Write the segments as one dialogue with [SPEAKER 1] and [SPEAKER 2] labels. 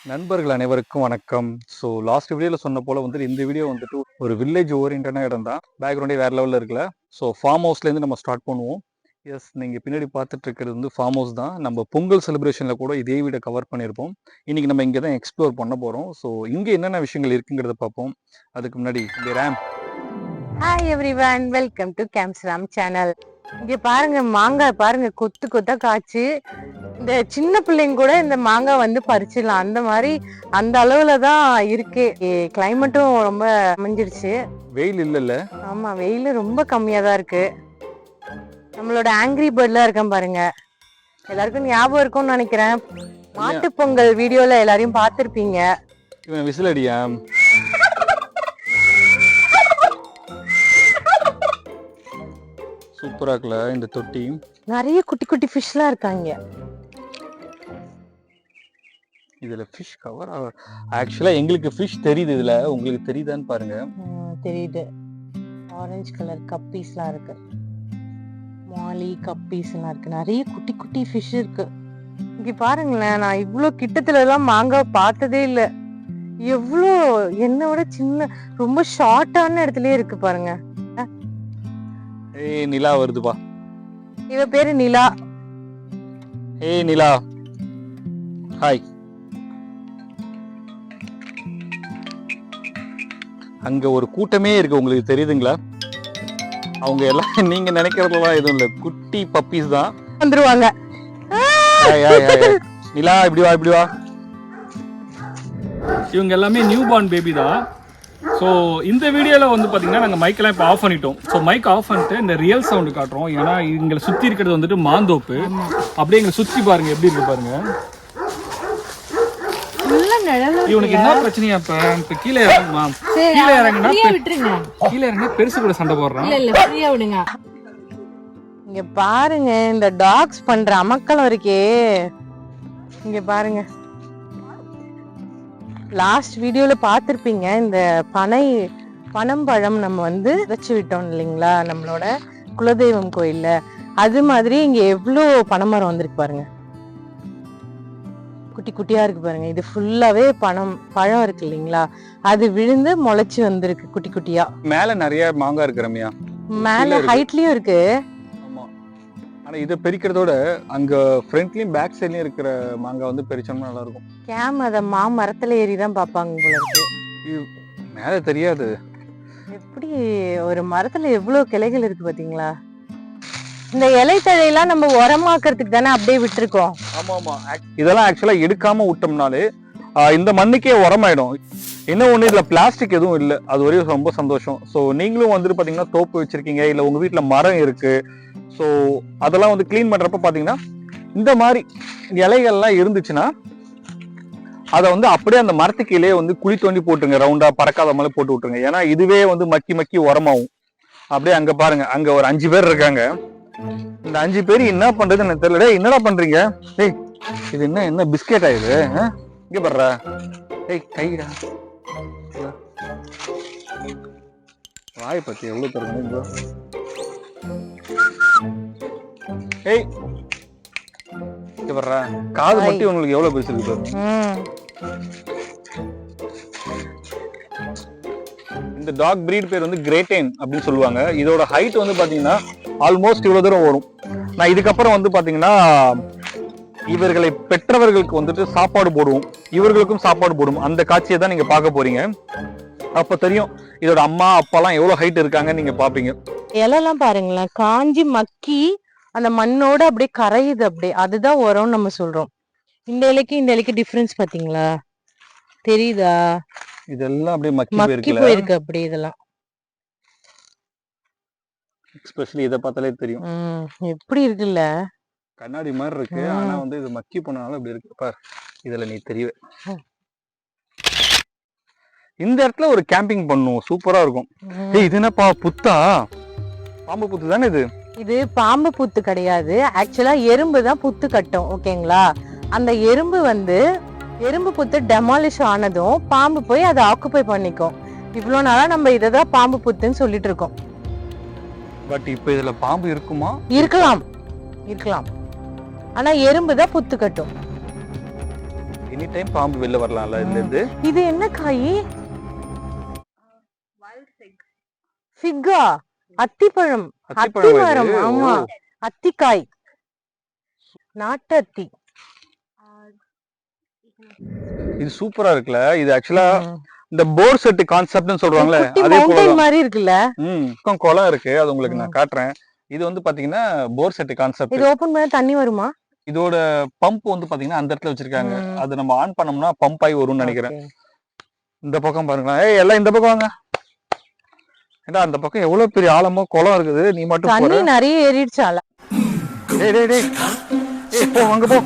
[SPEAKER 1] நண்பர்கள் அனைவருக்கும் வணக்கம். ஸோ லாஸ்ட் வீடியோவில் சொன்ன போல் வந்துட்டு இந்த வீடியோ வந்துட்டு ஒரு வில்லேஜ் ஓரியன்டான இடம் தான். பேக்ரவுண்டே வேறு லெவலில் இருக்குல்ல. ஸோ ஃபார்ம் ஹவுஸ்லேருந்து நம்ம ஸ்டார்ட் பண்ணுவோம். எஸ், நீங்கள் பின்னாடி பார்த்துட்டு இருக்கிறது வந்து ஃபார்ம் ஹவுஸ் தான். நம்ம பொங்கல் செலிப்ரேஷனில் கூட இதே வீடை கவர் பண்ணியிருப்போம். இன்றைக்கி நம்ம இங்கே தான் எக்ஸ்ப்ளோர் பண்ண போகிறோம். ஸோ இங்கே என்னென்ன விஷயங்கள் இருக்குங்கிறத பார்ப்போம். அதுக்கு முன்னாடி இந்த RAM.
[SPEAKER 2] Hi everyone, welcome to games Ram channel. இங்க பாருங்க, மாங்காய் பாருங்க, கொத்து கொத்தா காய்ச்சி. இந்த சின்ன பிள்ளைங்க கூட இந்த மாங்காய் வந்து பறிச்சிடலாம், அந்த மாதிரி அந்த அளவுல தான் இருக்கு. கிளைமேட்டும் ரொம்ப அமைஞ்சிருச்சு.
[SPEAKER 1] வெயில் இல்லைல்ல?
[SPEAKER 2] ஆமா, வெயில் ரொம்ப கம்மியா தான் இருக்கு. நம்மளோட ஆங்கிரி பேர்ட்லாம் இருக்கேன் பாருங்க, எல்லாருக்கும் ஞாபகம் இருக்கும்னு நினைக்கிறேன். மாட்டு பொங்கல் வீடியோல எல்லாரையும் பார்த்திருப்பீங்க.
[SPEAKER 1] இவன் விசில் அடியா? சூப்பரா இருக்குல்ல இந்த தொட்டி.
[SPEAKER 2] நிறைய குட்டி குட்டி ஃபிஷ்லாம் இருக்காங்க.
[SPEAKER 1] இதுல ஃபிஷ் கவர் ஆக்சுவலா எங்களுக்கு ஃபிஷ் தெரியுது, இதுல உங்களுக்கு தெரியுதான்னு பாருங்க.
[SPEAKER 2] தெரியுது, ஆரஞ்சு கலர் கப்பீஸ்லாம் இருக்கு, மாலி கப்பீஸ் எல்லாம் இருக்கு, நிறைய குட்டி குட்டி ஃபிஷ் இருக்கு. இங்க பாருங்களேன், நான் இவ்வளோ கிட்டத்துல எல்லாம் மாங்காய் பார்த்ததே இல்லை. எவ்வளோ என்னோட சின்ன ரொம்ப ஷார்ட்டான இடத்துலயே இருக்கு பாருங்க.
[SPEAKER 1] ஏய் நிலா வருதுப்பா.
[SPEAKER 2] இவ பேரு நிலா.
[SPEAKER 1] ஏய் நிலா, ஹாய். அங்க ஒரு கூட்டமே இருக்கு, உங்களுக்கு தெரியுதுங்களா? அவங்க எல்லாம் நீங்க நினைக்கிறதுலாம் எதுவும் இல்ல, குட்டி பப்பீஸ் தான்
[SPEAKER 2] வந்துருவாங்க.
[SPEAKER 1] நிலா இப்படி வா, இப்படி வா.
[SPEAKER 3] இவங்க எல்லாமே நியூ பார்ன் பேபி தான். ஸோ இந்த வீடியோவில் வந்து பார்த்தீங்கன்னா நாங்கள் மைக்கெல்லாம் இப்போ ஆஃப் பண்ணிட்டோம். ஸோ மைக் ஆஃப் பண்ணிட்டு இந்த ரியல் சவுண்டு காட்டுறோம். ஏன்னா எங்களை சுற்றி இருக்கிறது வந்துட்டு மாந்தோப்பு. அப்படியே எங்களை சுற்றி பாருங்க, எப்படி இருக்கு பாருங்க. இவனுக்கு என்ன பிரச்சனையா? இப்ப கீழே இறங்குமா? கீழே இறங்கினா பெருசு கூட சண்டை போடுறான்.
[SPEAKER 2] இங்க பாருங்க, இந்த டாக்ஸ் பண்ற அமக்களம் இருக்கே. இங்க பாருங்க, லாஸ்ட் வீடியோல பாத்திருப்பீங்க, இந்த பனம்பழம் நம்ம வந்து வச்சு விட்டோம் இல்லைங்களா நம்மளோட குலதெய்வம் கோயில்ல. அது மாதிரி இங்க எவ்வளோ பனைமரம் வந்திருக்கு பாருங்க, குட்டி குட்டியா இருக்கு பாருங்க. இது ஃபுல்லாவே பழம் இருக்கு இல்லைங்களா, அது விழுந்து முளைச்சு வந்திருக்கு குட்டி குட்டியா.
[SPEAKER 1] மேல நிறைய மாங்காய் இருக்கு ரம்யா,
[SPEAKER 2] மேல ஹைட்லயும் இருக்கு.
[SPEAKER 1] ஆனா இதை பெரிக்கிறதோட அங்க ஃப்ரண்ட்லயும் பேக் சைட்லயும் இருக்கிற மாங்காய் வந்து பெரிச்சோம்னா நல்லா இருக்கும்.
[SPEAKER 2] கேம் அத மரத்துல ஏறிதான் பாப்பாங்க போல இருக்கு.
[SPEAKER 1] மேல தெரியாது.
[SPEAKER 2] எப்படி ஒரு மரத்துல எவ்வளவு கிளைகள் இருக்கு பாத்தீங்களா? இந்த இலை தழையெல்லாம் நம்ம உரமாக்குறதுக்கு தானே அப்படியே விட்டுருக்கோம்.
[SPEAKER 1] ஆமா ஆமா, இதெல்லாம் ஆக்சுவலா எடுக்காம விட்டோம்னாலே இந்த மண்ணுக்கே உரமாயிடும். என்ன ஒண்ணு, இதுல பிளாஸ்டிக் எதுவும் இல்லை, அது வரையும் ரொம்ப சந்தோஷம். ஸோ நீங்களும் வந்துட்டு பாத்தீங்கன்னா தோப்பு வச்சிருக்கீங்க, இல்ல உங்க வீட்டுல மரம் இருக்கு, ஸோ அதெல்லாம் வந்து கிளீன் பண்றப்ப பாத்தீங்கன்னா இந்த மாதிரி இலைகள்லாம் இருந்துச்சுன்னா அதை வந்து அப்படியே அந்த மரத்துக்கீழே வந்து குழி தோண்டி போட்டுருங்க, ரவுண்டா பறக்காத மாதிரி போட்டு விட்டுருங்க. ஏன்னா இதுவே வந்து மக்கி மக்கி உரமாகும். அப்படியே அங்க பாருங்க, அங்க ஒரு 5 பேர் இருக்காங்க. இந்த 5 பேர் என்ன பண்றது எனக்கு தெரியல. என்னடா பண்றீங்க? ஏய் இது என்ன பிஸ்கெட் ஆயுது? இங்க பண்ற? ஏய் கைடா, வாய் பத்தி எவ்வளவு தருங்க. ஏய் இங்க பண்ற, காது மட்டும் உங்களுக்கு எவ்வளவு பேசிருக்கு பாருங்க. இந்த டாக் பிரீட் பேர் வந்து கிரேட்டேன் அப்படின்னு சொல்லுவாங்க. இதோட ஹைட் வந்து பாத்தீங்கன்னா ஆல்மோஸ்ட் இவ்வளவு தூரம் வரும். நான் இதுக்கப்புறம் வந்து பாத்தீங்கன்னா இவர்களை பெற்றவர்களுக்கு வந்துட்டு சாப்பாடு போடுவோம், இவர்களுக்கும் சாப்பாடு போடுவோம். அந்த காட்சியை தான் நீங்க பார்க்க போறீங்க. அப்ப தெரியும் இதோட அம்மா அப்பாலாம் எவ்வளவு ஹைட் இருக்காங்க நீங்க பாப்பீங்க.
[SPEAKER 2] இலைலாம் பாருங்களேன், காஞ்சி மக்கி அந்த மண்ணோட அப்படியே கரையுது. அப்படியே அதுதான் உரம்னு நம்ம சொல்றோம். இந்த இலைக்கு டிஃபரன்ஸ் பாத்தீங்களா? தெரியுதா?
[SPEAKER 1] இதெல்லாம் அப்படியே
[SPEAKER 2] மக்கி போயிருக்கு அப்படி. இதெல்லாம்
[SPEAKER 1] எஸ்பெஷலி இத பார்த்தாலே தெரியும்
[SPEAKER 2] எப்படி இருக்குல்ல,
[SPEAKER 1] கண்ணாடி மாதிரி இருக்கு. ஆனா வந்து இது மக்கி போனாலும் அப்படி இருக்கு பார். இதுல நீ தெரியவே. இந்த இடத்துல ஒரு கேம்பிங் பண்ணுவோம், சூப்பரா இருக்கும். ஏய் இது என்னப்பா, புத்தா? பாம்பு புத்து தானே இது?
[SPEAKER 2] இது பாம்பு புத்து கிடையாது, ஆக்சுவலா எறும்பு தான் புத்து கட்டும். ஓகேங்களா? அந்த எறும்பு புத்து டெமாலிஷ் ஆனதும் பாம்பு போய் அதை ஆக்குபை பண்ணிக்கும். இவ்வளவு நாளா நம்ம இததான் பாம்பு புத்துன்னு சொல்லிட்டு இருக்கோம்.
[SPEAKER 1] பட் இப்ப இதுல பாம்பு இருக்குமா?
[SPEAKER 2] இருக்கலாம், ஆனா எறும்பு தான் புத்து கட்டும்.
[SPEAKER 1] எனி டைம் பாம்பு வெளில வரலாம்ல இதுல இருந்து.
[SPEAKER 2] இது என்ன காய்? ஃபிக்கா, அத்திப்பழம். அத்திமரம். ஆமா, அத்திக்காய், நாட்டு அத்தி.
[SPEAKER 1] இது சூப்பரா இருக்குல்ல. இது ஆக்சுவலா இந்த போர் செட் கான்செப்ட்னு சொல்றாங்களே அதே போல
[SPEAKER 2] மாதிரி இருக்குல்ல.
[SPEAKER 1] குளம் இருக்கு, அது உங்களுக்கு நான் காட்டுறேன். இது வந்து பாத்தீங்கன்னா போர் செட் கான்செப்ட்.
[SPEAKER 2] இது ஓபன் பண்ணா தண்ணி வருமா?
[SPEAKER 1] இதோட பம்ப் வந்து பாத்தீங்கன்னா அந்த இடத்துல வச்சிருக்காங்க. அது நம்ம ஆன் பண்ணோம்னா பம்ப் ஆகி வரும்னு நினைக்கிறேன். இந்த பக்கம் பாருங்களேன். ஏய் எல்லாம் இந்த பக்கம் வாங்க. ஏண்டா அந்த பக்கம் எவ்வளவு பெரிய ஆழமா குளம் இருக்குது, நீ மட்டும் போற.
[SPEAKER 2] தண்ணி நிறைய ஏறிடுச்சால.
[SPEAKER 1] டேய் டேய் டேய். ஏய் போ அங்க போ.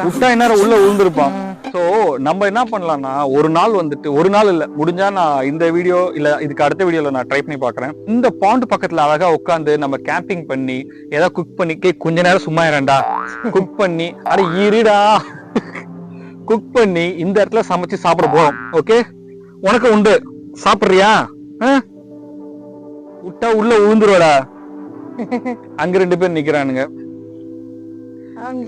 [SPEAKER 1] விட்டா என்ன உள்ள விழுந்திருப்பான். சோ நம்ம என்ன பண்ணலாம்னா ஒரு நாள் வந்துட்டு, ஒரு நாள் இல்ல, முடிஞ்சா நான் இந்த வீடியோ இல்ல இதுக்கு அடுத்த வீடியோல நான் ட்ரை பண்ணி பாக்குறேன். இந்த பாண்ட் பக்கத்துல அழகா உட்காந்து நம்ம கேம்பிங் பண்ணி ஏதாவது குக் பண்ணி, கொஞ்ச நேரம் சும்மா இரண்டா குக் பண்ணி, அட இருடா குக் பண்ணி இந்த இடத்துல சமைச்சு சாப்பிட போறோம். ஓகே, உனக்கு உண்டு, சாப்பிடுறியா? விட்டா உள்ள விழுந்துருவாடா. அங்க 2 பேர் நிக்கிறானுங்க.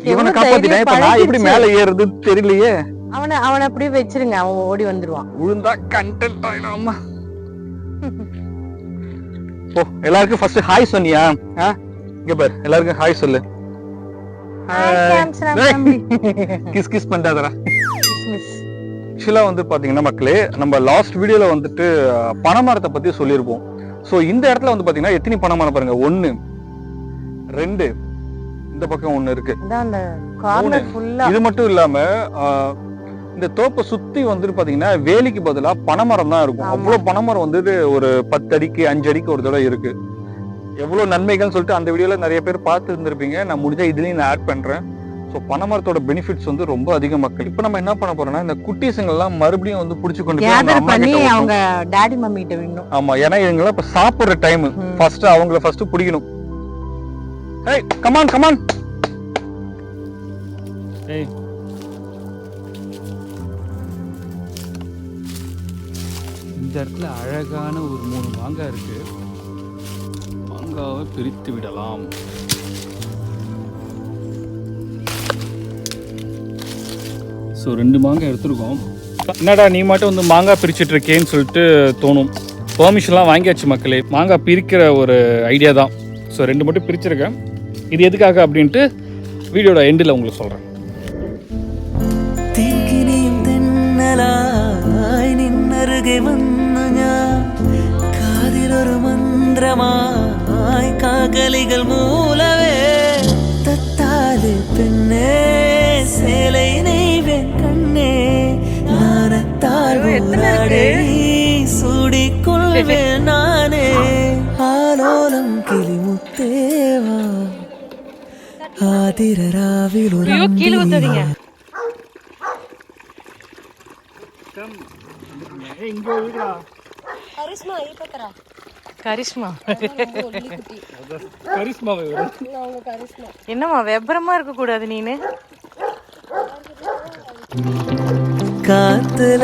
[SPEAKER 1] இவனை காப்பாத்திட்டேன். இப்ப நான் எப்படி மேல ஏறுறது தெரியலையே.
[SPEAKER 2] அவனை அப்படியே வச்சிருங்க, அவன் ஓடி வந்துருவான்.
[SPEAKER 1] விழுந்தா கண்டென்ட் ஆயிடாமா. ஓ எல்லாருக்கும் ஃபர்ஸ்ட் ஹாய் சொன்னியா? இங்க பாரு, எல்லாருக்கும் ஹாய் சொல்லு. கிஸ் கிஸ் பண்ணாதடா. ஆக்சுவலா வந்து பாத்தீங்கன்னா மக்களே, நம்ம லாஸ்ட் வீடியோல வந்துட்டு பனைமரத்தை பத்தி சொல்லியிருப்போம். சோ இந்த இடத்துல வந்து பாத்தீங்கன்னா எத்தனை பனைமரம் பாருங்க. 1 2 இந்த பக்கம் 1 இருக்கு. இது மட்டும் இல்லாம இந்த தோப்பை சுத்தி வந்துட்டு பாத்தீங்கன்னா வேலிக்கு பதிலா பனைமரம் தான் இருக்கும். அவ்வளவு பனைமரம் வந்துட்டு ஒரு 10 அடிக்கு 5 அடிக்கு ஒரு தடவை இருக்கு. எவ்வளவு நன்மைகள்னு சொல்லிட்டு அந்த வீடியோல நிறைய பேர் பார்த்து இருந்திருப்பீங்க. நான் முடிஞ்சா இதுலயும் நான் ஆட் பண்றேன். ஸோ பனைமரத்தோட பெனிஃபிட்ஸ் வந்து ரொம்ப அதிக மக்கள். இப்போ நம்ம என்ன பண்ண போறோம்னா இந்த குட்டீஸுங்க எல்லாம் மறுபடியும் வந்து புடிச்சு கொண்டு போய்
[SPEAKER 2] அவங்க டாடி மம்மி கிட்ட விடணும்.
[SPEAKER 1] ஆமா, ஏன்னா இவங்க இப்ப சாப்பிடுற டைம். ஃபர்ஸ்ட் அவங்கள ஃபர்ஸ்ட் பிடிக்கணும். ஏய் கமான் கமான்.
[SPEAKER 3] ஏய் இந்த இடத்துல அழகான ஒரு 3 மாங்காய் இருக்கு. மாங்காவை பிரித்து விடலாம். ஸோ 2 மாங்காய் எடுத்துருக்கோம். என்னடா நீ மட்டும் வந்து மாங்காய் பிரிச்சுட்டு இருக்கேன்னு சொல்லிட்டு தோணும். பெர்மிஷன்லாம் வாங்கியாச்சு மக்களே. மாங்காய் பிரிக்கிற ஒரு ஐடியா தான். ஸோ 2 மட்டும் பிரிச்சிருக்கேன். இது எதுக்காக அப்படின்ட்டு வீடியோட எண்டில் உங்களுக்கு சொல்கிறேன்.
[SPEAKER 4] നിന്നരുകെ വന്നു ഞാൻ കാതിലൊരു മന്ത്രമായി കാകലികൾ മൂലവേ തത്താല് പെണ്ണേ சேலை நெய்வேன் கண்ணே நானத்தால் ஊராடே சூடிக்கொள்வேன் நானே ஆலோலம் கிளிமுத்தேவா ஆதிரராவில் ஒரு
[SPEAKER 2] என்னமா வெப்பரமா இருக்க கூடாது நீனு.
[SPEAKER 4] காத்துல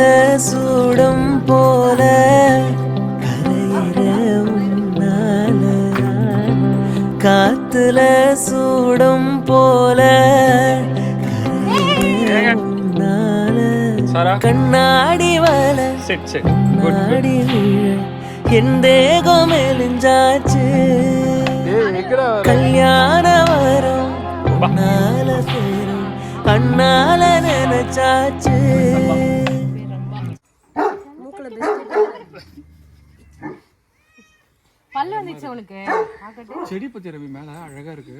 [SPEAKER 4] சூடம் போல கரையிற உன்னால காத்துல சூடம் போல கரையிற உன்னால கண்ணாடி வல கண்ணாடி என் தேகம் மெலிஞ்சாச்சு கல்யாண வரும் நால பேரும் கண்ணால நினைச்சாச்சு.
[SPEAKER 2] பல்லு வந்துச்சு உனக்கு.
[SPEAKER 3] செடி பத்தி ரவி மேல அழகா இருக்கு.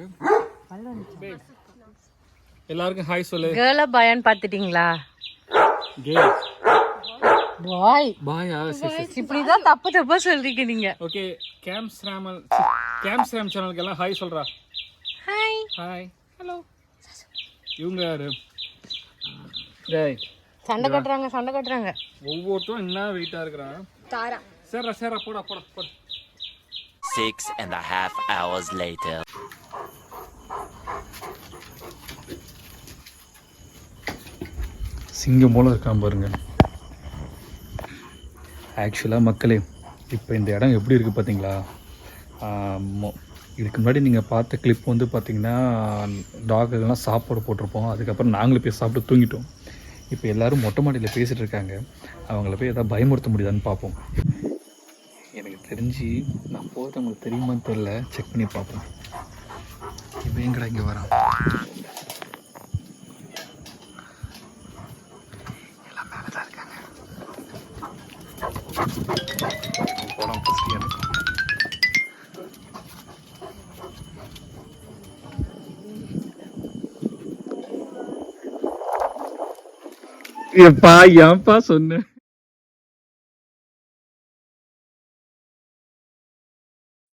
[SPEAKER 3] எல்லாருக்கும் ஹாய் சொல்லு.
[SPEAKER 2] கேர்ளா பாயான்னு பாத்துட்டீங்களா?
[SPEAKER 3] கேர்ள்
[SPEAKER 2] பாய்
[SPEAKER 3] பாயா?
[SPEAKER 2] இப்படிதான் தப்பு தப்பா சொல்றீங்க நீங்க.
[SPEAKER 3] ஓகே, கேம்ஸ் ராம் சேனலுக்கு எல்லாம் ஹாய் சொல்றா.
[SPEAKER 2] Hi
[SPEAKER 3] hi hello. இவங்க யாரு? டேய்
[SPEAKER 2] சண்டை கட்டுறாங்க.
[SPEAKER 3] ஒவ்வொருத்தரும் என்ன வெயிட்டா இருக்கறான்.
[SPEAKER 2] தாரா
[SPEAKER 3] சேரா போடா.
[SPEAKER 5] 6.5 hours later.
[SPEAKER 3] சிங்கம் போல இருக்கான் பாருங்க. ஆக்சுவலாக மக்களே, இப்போ இந்த இடம் எப்படி இருக்குது பார்த்தீங்களா? இதுக்கு முன்னாடி நீங்கள் பார்த்த கிளிப் வந்து பார்த்தீங்கன்னா டாகுகள்லாம் சாப்பாடு போட்டிருப்போம், அதுக்கப்புறம் நாங்களும் போய் சாப்பிட்டு தூங்கிட்டோம். இப்போ எல்லோரும் மொட்டை மாடியில் பேசிகிட்டு இருக்காங்க, அவங்கள போய் எதாவது பயமுறுத்த முடியுதான்னு பார்ப்போம். எனக்கு தெரிஞ்சு நான் போகிறது உங்களுக்கு தெரியுமான்னு தெரில, செக் பண்ணி பார்ப்போம். இப்போ எங்கடா இங்கே வரான்? எல்லாம் மேலே தான் இருக்காங்க. போகலாம் ஃபஸ்ட்டு எனக்கு. ஏப்பா ஏன்பா சொன்னேன்?